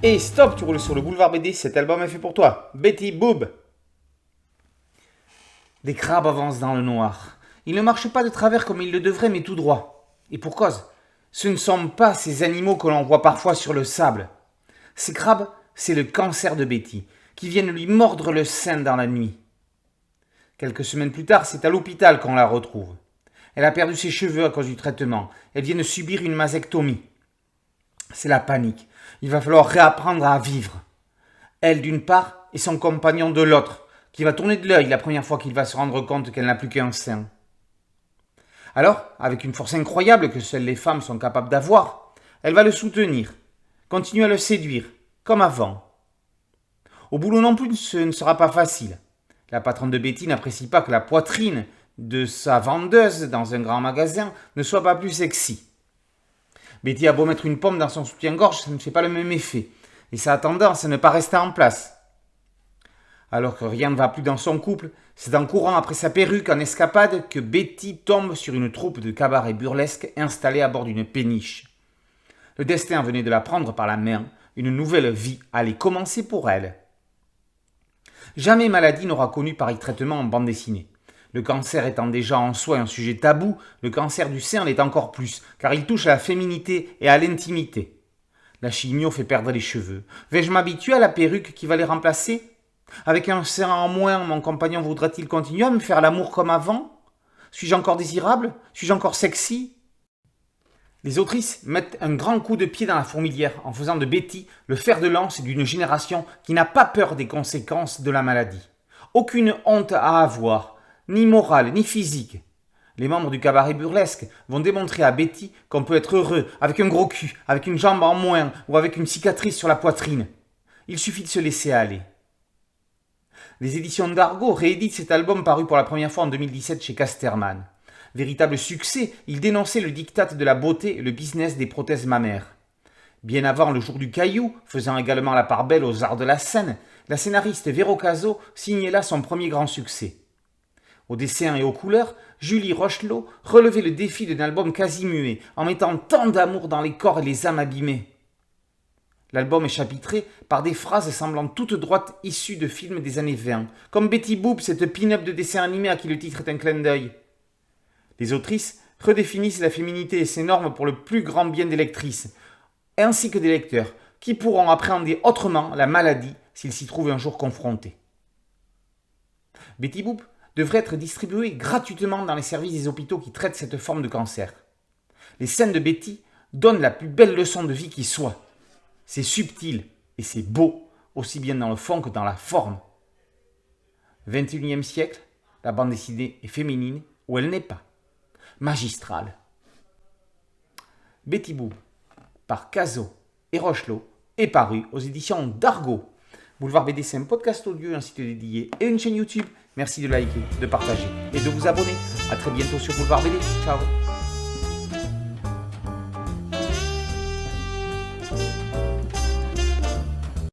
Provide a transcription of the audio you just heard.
Et stop, tu roules sur le boulevard BD, cet album est fait pour toi. Betty Boop. Des crabes avancent dans le noir. Ils ne marchent pas de travers comme ils le devraient, mais tout droit. Et pour cause, ce ne sont pas ces animaux que l'on voit parfois sur le sable. Ces crabes, c'est le cancer de Betty, qui viennent lui mordre le sein dans la nuit. Quelques semaines plus tard, c'est à l'hôpital qu'on la retrouve. Elle a perdu ses cheveux à cause du traitement. Elle vient de subir une mastectomie. C'est la panique. Il va falloir réapprendre à vivre. Elle d'une part et son compagnon de l'autre, qui va tourner de l'œil la première fois qu'il va se rendre compte qu'elle n'a plus qu'un sein. Alors, avec une force incroyable que seules les femmes sont capables d'avoir, elle va le soutenir, continuer à le séduire, comme avant. Au boulot non plus, ce ne sera pas facile. La patronne de Betty n'apprécie pas que la poitrine de sa vendeuse dans un grand magasin ne soit pas plus sexy. Betty a beau mettre une pomme dans son soutien-gorge, ça ne fait pas le même effet. Et ça a tendance à ne pas rester en place. Alors que rien ne va plus dans son couple, c'est en courant après sa perruque en escapade que Betty tombe sur une troupe de cabarets burlesques installés à bord d'une péniche. Le destin venait de la prendre par la main, une nouvelle vie allait commencer pour elle. Jamais maladie n'aura connu pareil traitement en bande dessinée. Le cancer étant déjà en soi un sujet tabou, le cancer du sein l'est encore plus, car il touche à la féminité et à l'intimité. La chimio fait perdre les cheveux. Vais-je m'habituer à la perruque qui va les remplacer ? Avec un sein en moins, mon compagnon voudra-t-il continuer à me faire l'amour comme avant ? Suis-je encore désirable ? Suis-je encore sexy ? Les autrices mettent un grand coup de pied dans la fourmilière en faisant de Betty le fer de lance d'une génération qui n'a pas peur des conséquences de la maladie. Aucune honte à avoir, ni morale, ni physique. Les membres du cabaret burlesque vont démontrer à Betty qu'on peut être heureux avec un gros cul, avec une jambe en moins ou avec une cicatrice sur la poitrine. Il suffit de se laisser aller. Les éditions d'Argo rééditent cet album paru pour la première fois en 2017 chez Casterman. Véritable succès, il dénonçait le diktat de la beauté et le business des prothèses mammaires. Bien avant Le Jour du Caillou, faisant également la part belle aux arts de la scène, la scénariste Véro Cazot signait là son premier grand succès. Au dessin et aux couleurs, Julie Rochelot relevait le défi d'un album quasi muet, en mettant tant d'amour dans les corps et les âmes abîmées. L'album est chapitré par des phrases semblant toutes droites issues de films des années 20, comme Betty Boop, cette pin-up de dessin animé à qui le titre est un clin d'œil. Les autrices redéfinissent la féminité et ses normes pour le plus grand bien des lectrices, ainsi que des lecteurs, qui pourront appréhender autrement la maladie s'ils s'y trouvent un jour confrontés. Betty Boop devrait être distribuée gratuitement dans les services des hôpitaux qui traitent cette forme de cancer. Les scènes de Betty donnent la plus belle leçon de vie qui soit. C'est subtil et c'est beau, aussi bien dans le fond que dans la forme. 21e siècle, la bande dessinée est féminine ou elle n'est pas. Magistrale. Betty Boop, par Cazot et Rochelot, est paru aux éditions d'Argo. Boulevard BD, c'est un podcast audio, un site dédié et une chaîne YouTube. Merci de liker, de partager et de vous abonner. A très bientôt sur Boulevard BD. Ciao.